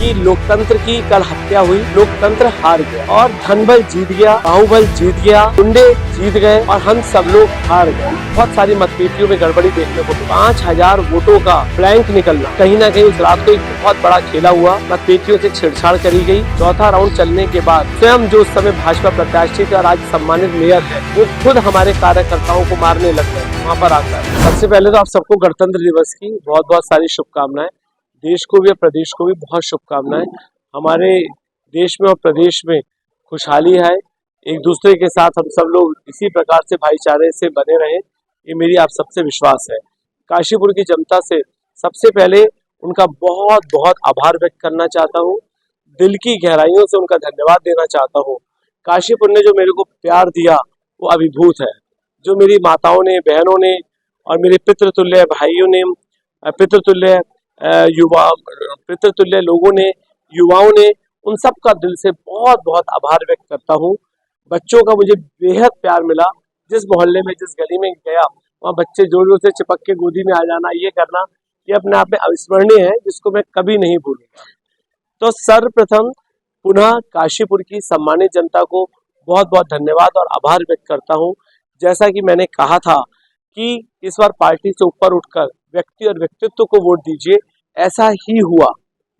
कि लोकतंत्र की कल हत्या हुई, लोकतंत्र हार गया और धनबल जीत गया, बाहुबल जीत गया, गुंडे जीत गए और हम सब लोग हार गए। बहुत सारी मतपेटियों में गड़बड़ी देखने को मिली। 5000 वोटों का ब्लैंक निकलना, कहीं ना कहीं उस रात को एक बहुत बड़ा खेला हुआ। मतपेटियों से छेड़छाड़ करी गई। चौथा राउंड चलने के बाद स्वयं जो उस समय भाजपा प्रत्याशी थे और आज सम्मानित मेयर है, वो खुद हमारे कार्यकर्ताओं को मारने लग गए वहाँ पर आकर। सबसे पहले तो आप सबको गणतंत्र दिवस की बहुत बहुत सारी शुभकामनाएं। देश को भी और प्रदेश को भी बहुत शुभकामनाएं। हमारे देश में और प्रदेश में खुशहाली है। एक दूसरे के साथ हम सब लोग इसी प्रकार से भाईचारे से बने रहें, ये मेरी आप सबसे विश्वास है। काशीपुर की जनता से सबसे पहले उनका बहुत बहुत आभार व्यक्त करना चाहता हूँ। दिल की गहराइयों से उनका धन्यवाद देना चाहता हूँ। काशीपुर ने जो मेरे को प्यार दिया वो अभिभूत है। जो मेरी माताओं ने, बहनों ने और मेरे पितृतुल्य भाइयों ने, पितृतुल्य पितृतुल्य लोगों ने, युवाओं ने, उन सब का दिल से बहुत बहुत आभार व्यक्त करता हूँ। बच्चों का मुझे बेहद प्यार मिला। जिस मोहल्ले में, जिस गली में गया, वहाँ बच्चे जोर जोर से चिपक के गोदी में आ जाना, ये करना, ये अपने आप में अविस्मरणीय है, जिसको मैं कभी नहीं भूलूंगा। तो सर्वप्रथम पुनः काशीपुर की सम्मानित जनता को बहुत बहुत धन्यवाद और आभार व्यक्त करता हूँ। जैसा कि मैंने कहा था कि इस बार पार्टी से ऊपर उठकर व्यक्ति और व्यक्तित्व को वोट दीजिए, ऐसा ही हुआ,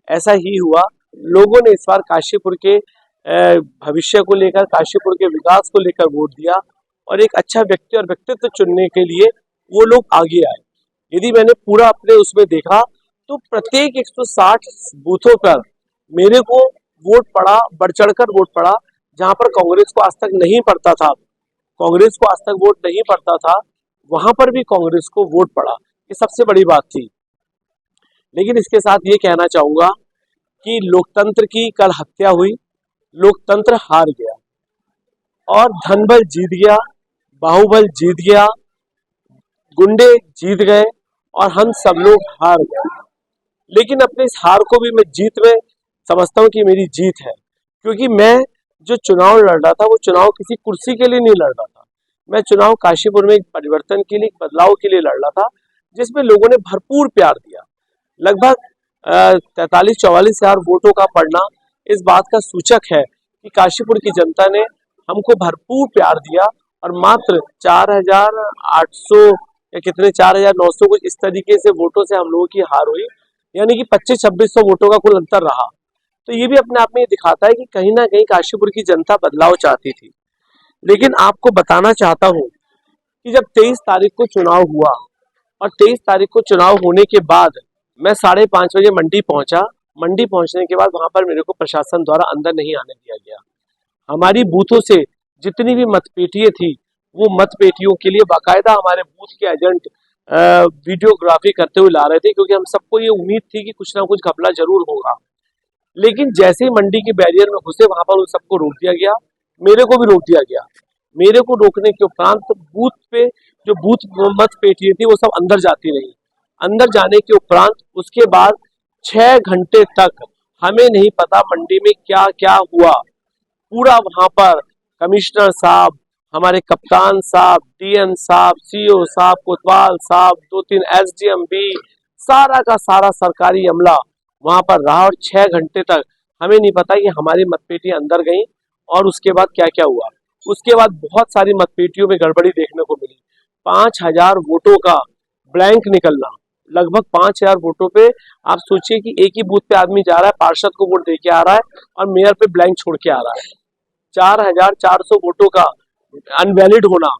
ऐसा ही हुआ। लोगों ने इस बार काशीपुर के भविष्य को लेकर, काशीपुर के विकास को लेकर वोट दिया और एक अच्छा व्यक्ति और व्यक्तित्व चुनने के लिए वो लोग आगे आए। यदि मैंने पूरा अपने उसमें देखा तो प्रत्येक 160 बूथों पर मेरे को वोट पड़ा, बढ़ चढ़कर वोट पड़ा। जहां पर कांग्रेस को आज तक नहीं पड़ता था, कांग्रेस को आज तक वोट नहीं पड़ता था, वहां पर भी कांग्रेस को वोट पड़ा। ये सबसे बड़ी बात थी। लेकिन इसके साथ ये कहना चाहूंगा कि लोकतंत्र की कल हत्या हुई, लोकतंत्र हार गया और धनबल जीत गया, बाहुबल जीत गया, गुंडे जीत गए और हम सब लोग हार गए। लेकिन अपने इस हार को भी मैं जीत में समझता हूँ कि मेरी जीत है, क्योंकि मैं जो चुनाव लड़ रहा था वो चुनाव किसी कुर्सी के लिए नहीं लड़ रहा था। मैं चुनाव काशीपुर में एक परिवर्तन के लिए, एक बदलाव के लिए लड़ रहा था, जिसमें लोगों ने भरपूर प्यार दिया। लगभग 43-44 हजार वोटों का पड़ना इस बात का सूचक है कि काशीपुर की जनता ने हमको भरपूर प्यार दिया और मात्र 4800 या कितने 4900 कुछ इस तरीके से वोटों से हम लोगों की हार हुई। यानी कि 2500-2600 वोटों का कुल अंतर रहा। तो ये भी अपने आप में ये दिखाता है कि कहीं ना कहीं काशीपुर की जनता बदलाव चाहती थी। लेकिन आपको बताना चाहता हूँ कि जब 23 तारीख को चुनाव हुआ और 23 तारीख को चुनाव होने के बाद मैं 5:30 बजे मंडी पहुंचा। मंडी पहुंचने के बाद वहां पर मेरे को प्रशासन द्वारा अंदर नहीं आने दिया गया। हमारी बूथों से जितनी भी मतपेटियां थी, वो मतपेटियों के लिए बाकायदा हमारे बूथ के एजेंट वीडियोग्राफी करते हुए ला रहे थे, क्योंकि हम सबको ये उम्मीद थी कि कुछ ना कुछ घपला जरूर होगा। लेकिन जैसे ही मंडी के बैरियर में घुसे, वहां पर उन सबको रोक दिया गया। मेरे को भी रोक दिया गया। मेरे को रोकने के उपरांत बूथ पे जो बूथ मतपेटियां थी वो सब अंदर जाती रही। अंदर जाने के उपरांत उसके बाद 6 घंटे तक हमें नहीं पता मंडी में क्या क्या हुआ। पूरा वहां पर कमिश्नर साहब, हमारे कप्तान साहब, डीएम साहब, सीओ साहब, कोतवाल साहब, 2-3 एसडीएम भी, सारा का सारा सरकारी अमला वहां पर रहा और 6 घंटे तक हमें नहीं पता कि हमारी मतपेटियां अंदर गई और उसके बाद क्या क्या हुआ। उसके बाद बहुत सारी मतपेटियों में गड़बड़ी देखने को मिली। 5000 वोटों का ब्लैंक निकलना, लगभग 5000 वोटों पे आप सोचिए कि एक ही बूथ पे आदमी जा रहा है, पार्षद को वोट दे के आ रहा है और मेयर पे ब्लैंक छोड़ के आ रहा है। 4400 वोटों का अनवैलिड होना,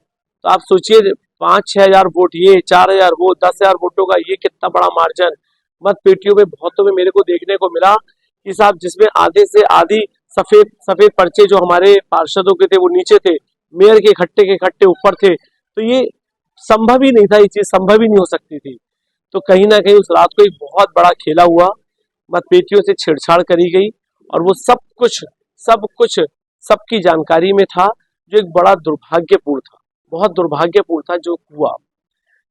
तो आप सोचिए 5-6 हजार वोट ये, 4000 वो, 10,000 वोटों का ये कितना बड़ा मार्जिन। मतपेटियों में बहुतों में मेरे को देखने को मिला कि साहब जिसमें आधे से आधी सफेद पर्चे जो हमारे पार्षदों के थे वो नीचे थे, मेयर के इकट्ठे ऊपर थे। तो ये संभव ही नहीं था, ये चीज संभव ही नहीं हो सकती थी। तो कहीं ना कहीं उस रात को एक बहुत बड़ा खेला हुआ, मतपेटियों से छेड़छाड़ करी गई और वो सब कुछ सबकी जानकारी में था, जो एक बड़ा दुर्भाग्यपूर्ण था, बहुत दुर्भाग्यपूर्ण था जो हुआ।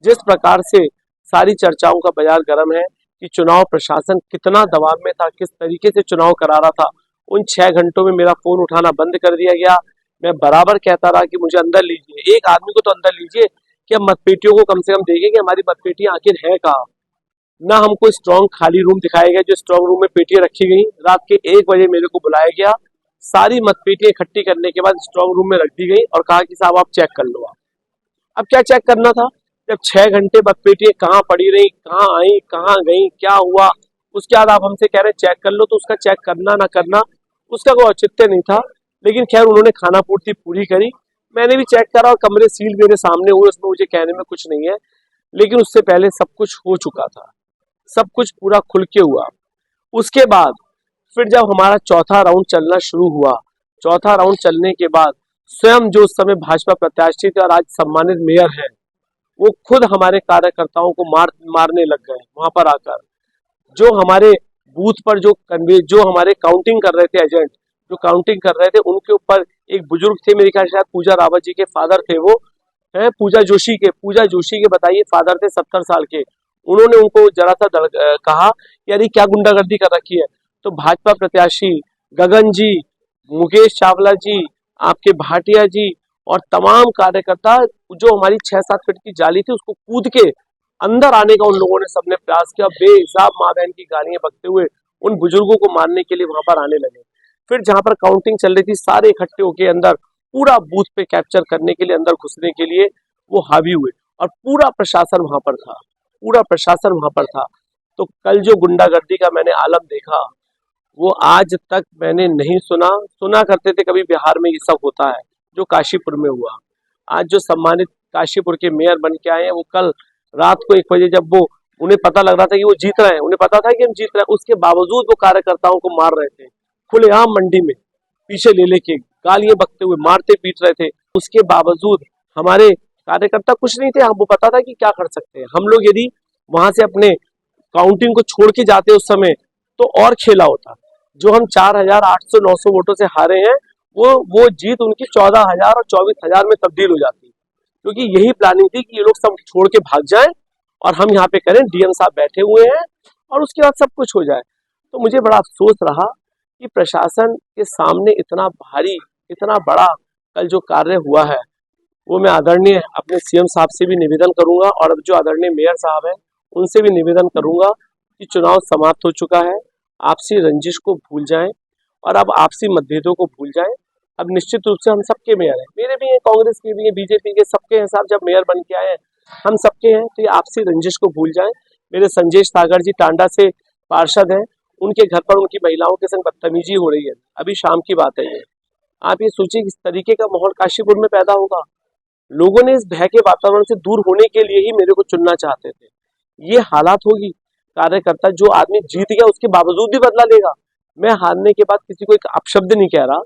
जिस प्रकार से सारी चर्चाओं का बाजार गर्म है कि चुनाव प्रशासन कितना दबाव में था, किस तरीके से चुनाव करा रहा था। उन 6 घंटों में मेरा फोन उठाना बंद कर दिया गया। मैं बराबर कहता रहा कि मुझे अंदर लीजिए, एक आदमी को तो अंदर लीजिए कि हम मतपेटियों को कम से कम देखें कि हमारी मतपेटियां आखिर है कहाँ। ना हमको स्ट्रांग खाली रूम दिखाया गया, जो स्ट्रांग रूम में पेटियां रखी गई। रात के 1 बजे मेरे को बुलाया गया, सारी मतपेटियां इकट्ठी करने के बाद स्ट्रांग रूम में रख दी गई और कहा कि साहब आप चेक कर लो। अब क्या चेक करना था, जब 6 घंटे मतपेटियां कहाँ पड़ी रही, कहाँ आई, कहाँ गई, क्या हुआ, उसके बाद आप हमसे कह रहे चेक कर लो, तो उसका चेक करना ना करना उसका कोई औचित्य नहीं था। लेकिन खैर उन्होंने खाना पूर्ति पूरी करी, मैंने भी चेक करा और कमरे सील मेरे सामने हुए, उसमें मुझे कहने में कुछ नहीं है। लेकिन उससे पहले सब कुछ हो चुका था, सब कुछ पूरा खुल के हुआ। उसके बाद फिर जब हमारा चौथा राउंड चलना शुरू हुआ, चौथा राउंड चलने के बाद स्वयं जो उस समय भाजपा प्रत्याशी थे और आज सम्मानित मेयर हैं, वो खुद हमारे कार्यकर्ताओं को मारने लग गए। वहां पर आकर जो हमारे बूथ पर जो हमारे काउंटिंग कर रहे थे, एजेंट जो काउंटिंग कर रहे थे, उनके ऊपर एक बुजुर्ग थे, मेरे ख्याल शायद पूजा रावत जी के फादर थे, वो है पूजा जोशी के बताइए फादर थे 70 साल के। उन्होंने उनको जरा सा कहा यार क्या गुंडागर्दी कर रखी है। तो भाजपा प्रत्याशी गगन जी, मुकेश चावला जी, आपके भाटिया जी और तमाम कार्यकर्ता, जो हमारी 6-7 फीट की जाली थी उसको कूद के अंदर आने का उन लोगों ने सबने प्रयास किया। बेहिसाब माँ बहन की गालियां बकते हुए उन बुजुर्गों को मारने के लिए वहां पर आने लगे। फिर जहां पर काउंटिंग चल रही थी, सारे इकट्ठे होके अंदर पूरा बूथ पे कैप्चर करने के लिए, अंदर घुसने के लिए वो हावी हुए और पूरा प्रशासन वहां पर था, पूरा प्रशासन वहां पर था। तो कल जो गुंडागर्दी का मैंने आलम देखा, वो आज तक मैंने नहीं सुना करते थे कभी बिहार में ये सब होता है, जो काशीपुर में हुआ। आज जो सम्मानित काशीपुर के मेयर बन के आए हैं, वो कल रात को 1 बजे जब वो उन्हें पता लग रहा था कि वो जीत रहे हैं, उन्हें पता था कि हम जीत रहे हैं, उसके बावजूद वो कार्यकर्ताओं को मार रहे थे खुलेआम मंडी में, पीछे ले लेके गालियां बकते हुए मारते पीट रहे थे। उसके बावजूद हमारे कार्यकर्ता कुछ नहीं थे, हमको पता था कि क्या कर सकते हैं हम लोग। यदि वहां से अपने काउंटिंग को छोड़ के जाते उस समय तो और खेला होता। जो हम 4,800-900 वोटों से हारे हैं, वो जीत उनकी 14,000 और 24,000 में तब्दील हो जाती, क्योंकि यही प्लानिंग थी कि ये लोग सब छोड़ के भाग जाएं और हम यहाँ पे करें, डीएम साहब बैठे हुए हैं और उसके बाद सब कुछ हो जाए। तो मुझे बड़ा अफसोस रहा कि प्रशासन के सामने इतना भारी, इतना बड़ा कल जो कार्य हुआ है, वो मैं आदरणीय अपने सीएम साहब से भी निवेदन करूंगा और अब जो आदरणीय मेयर साहब हैं उनसे भी निवेदन करूंगा कि चुनाव समाप्त हो चुका है, आपसी रंजिश को भूल जाएं और अब आपसी मतभेदों को भूल जाएं। अब निश्चित रूप से हम सबके मेयर हैं, मेरे भी हैं, कांग्रेस के भी हैं, बीजेपी के, सबके हैं साहब। जब मेयर बन के आए हैं हम सबके हैं, तो ये आपसी रंजिश को भूल जाएं। मेरे संजय सागर जी टांडा से पार्षद हैं, उनके घर पर उनकी महिलाओं के संग बदतमीजी हो रही है, अभी शाम की बात है ये। आप ये सोचिए किस तरीके का माहौल काशीपुर में पैदा होगा। लोगों ने इस भय के वातावरण से दूर होने के लिए ही मेरे को चुनना चाहते थे। ये हालात होगी, कार्यकर्ता जो आदमी जीत गया उसके बावजूद भी बदला लेगा। मैं हारने के बाद किसी को एक अपशब्द नहीं कह रहा,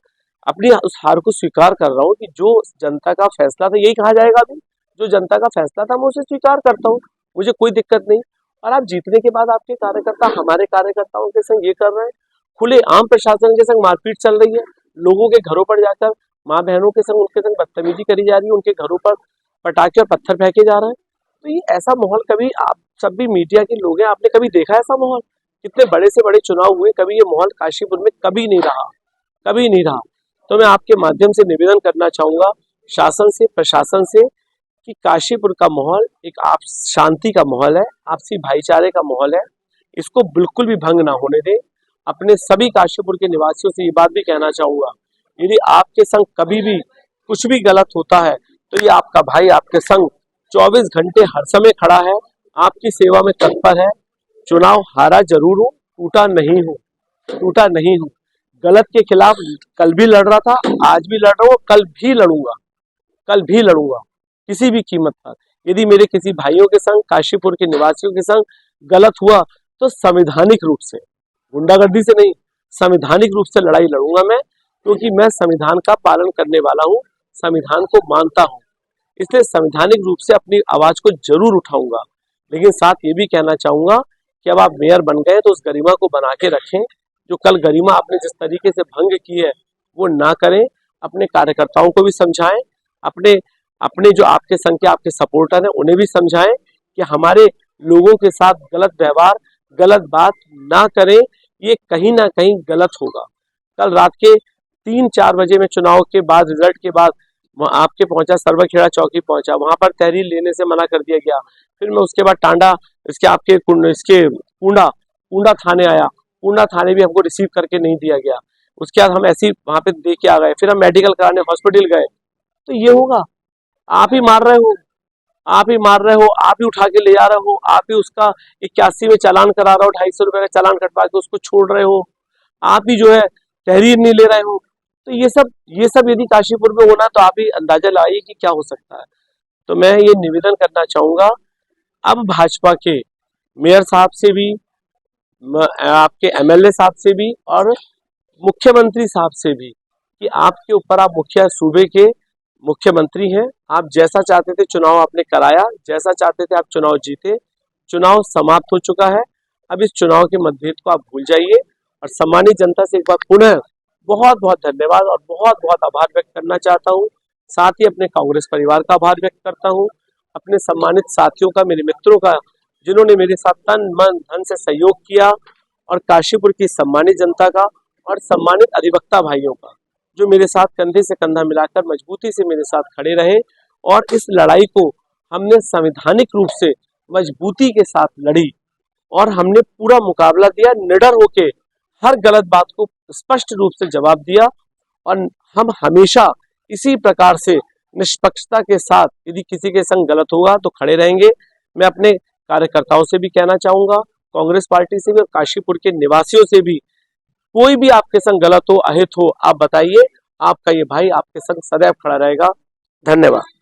अपनी उस हार को स्वीकार कर रहा हूँ कि जो जनता का फैसला था, यही कहा जाएगा अभी, जो जनता का फैसला था मैं उसे स्वीकार करता हूँ, मुझे कोई दिक्कत नहीं। और आप जीतने के बाद आपके कार्यकर्ता हमारे कार्यकर्ताओं के संग ये कर रहे हैं, खुले आम प्रशासन के संग मारपीट चल रही है, लोगों के घरों पर जाकर माँ बहनों के संग उनके संग बदतमीजी करी जा रही है, उनके घरों पर पटाखे और पत्थर फेंके जा रहे हैं। तो ये ऐसा माहौल कभी, आप सब भी मीडिया के लोग हैं, आपने कभी देखा ऐसा माहौल? कितने बड़े से बड़े चुनाव हुए, कभी ये माहौल काशीपुर में कभी नहीं रहा, कभी नहीं रहा। तो मैं आपके माध्यम से निवेदन करना चाहूंगा शासन से, प्रशासन से, कि काशीपुर का माहौल एक आप शांति का माहौल है, आपसी भाईचारे का माहौल है, इसको बिल्कुल भी भंग ना होने दें। अपने सभी काशीपुर के निवासियों से ये बात भी कहना चाहूंगा, यदि आपके संग कभी भी कुछ भी गलत होता है तो ये आपका भाई आपके संग 24 घंटे हर समय खड़ा है, आपकी सेवा में तत्पर है। चुनाव हारा जरूर हूं, टूटा नहीं हूं, टूटा नहीं हूं। गलत के खिलाफ कल भी लड़ रहा था, आज भी लड़ रहा हूं, कल भी लड़ूंगा, कल भी लड़ूंगा किसी भी कीमत पर। यदि मेरे किसी भाइयों के संग, काशीपुर के निवासियों के संग गलत हुआ तो संवैधानिक रूप से, गुंडागर्दी से नहीं, संवैधानिक रूप से लड़ाई लड़ूंगा मैं, क्योंकि मैं संविधान का पालन करने वाला हूं, संविधान को मानता हूं, इसलिए संवैधानिक रूप से अपनी आवाज को जरूर उठाऊंगा। लेकिन साथ ये भी कहना चाहूंगा कि अब आप मेयर बन गए तो उस गरिमा को बना के रखें, जो कल गरिमा आपने जिस तरीके से भंग की है वो ना करें। अपने कार्यकर्ताओं को भी समझाएं, अपने अपने जो आपके संग के आपके सपोर्टर हैं उन्हें भी समझाएं कि हमारे लोगों के साथ गलत व्यवहार, गलत बात ना करें, ये कहीं ना कहीं गलत होगा। कल रात के 3-4 बजे में चुनाव के बाद, रिजल्ट के बाद आपके पहुंचा, सरवखेड़ा चौकी पहुंचा, वहां पर तहरीर लेने से मना कर दिया गया। फिर मैं उसके बाद टांडा इसके आपके इसके पूंडा पूंडा थाने आया, पूंडा थाने भी हमको रिसीव करके नहीं दिया गया। उसके बाद हम ऐसे ही वहां पे दे के आ गए, फिर हम मेडिकल कराने हॉस्पिटल गए। तो ये होगा, आप ही मार रहे हो, आप ही मार रहे हो, आप ही उठा के ले जा रहे हो, आप ही उसका 81 में चालान करा रहे हो, 250 रुपए का चालान कटवा के उसको छोड़ रहे हो, आप ही जो है तहरीर नहीं ले रहे हो। तो ये सब यदि काशीपुर में होना तो आप ही अंदाजा लगाइए कि क्या हो सकता है। तो मैं ये निवेदन करना चाहूंगा अब भाजपा के मेयर साहब से भी, आपके एमएलए साहब से भी और मुख्यमंत्री साहब से भी कि आपके ऊपर, आप मुखिया सूबे के मुख्यमंत्री हैं, आप जैसा चाहते थे चुनाव आपने कराया, जैसा चाहते थे आप चुनाव जीते, चुनाव समाप्त हो चुका है। अब इस चुनाव के मतभेद को आप भूल जाइए और सम्मानित जनता से एक बार पुनः बहुत बहुत धन्यवाद और बहुत बहुत आभार व्यक्त करना चाहता हूँ। साथ ही अपने कांग्रेस परिवार का आभार व्यक्त करता हूँ, अपने सम्मानित साथियों का, मेरे मित्रों का, जिन्होंने मेरे साथ तन मन धन से सहयोग किया, और काशीपुर की सम्मानित जनता का और सम्मानित अधिवक्ता भाइयों का, जो मेरे साथ कंधे से कंधा मिलाकर मजबूती से मेरे साथ खड़े रहे और इस लड़ाई को हमने संवैधानिक रूप से मजबूती के साथ लड़ी और हमने पूरा मुकाबला दिया, निडर होके हर गलत बात को स्पष्ट रूप से जवाब दिया। और हम हमेशा इसी प्रकार से निष्पक्षता के साथ यदि किसी के संग गलत होगा तो खड़े रहेंगे। मैं अपने कार्यकर्ताओं से भी कहना चाहूंगा, कांग्रेस पार्टी से भी और काशीपुर के निवासियों से भी, कोई भी आपके संग गलत हो, अहित हो, आप बताइए, आपका ये भाई आपके संग सदैव खड़ा रहेगा। धन्यवाद।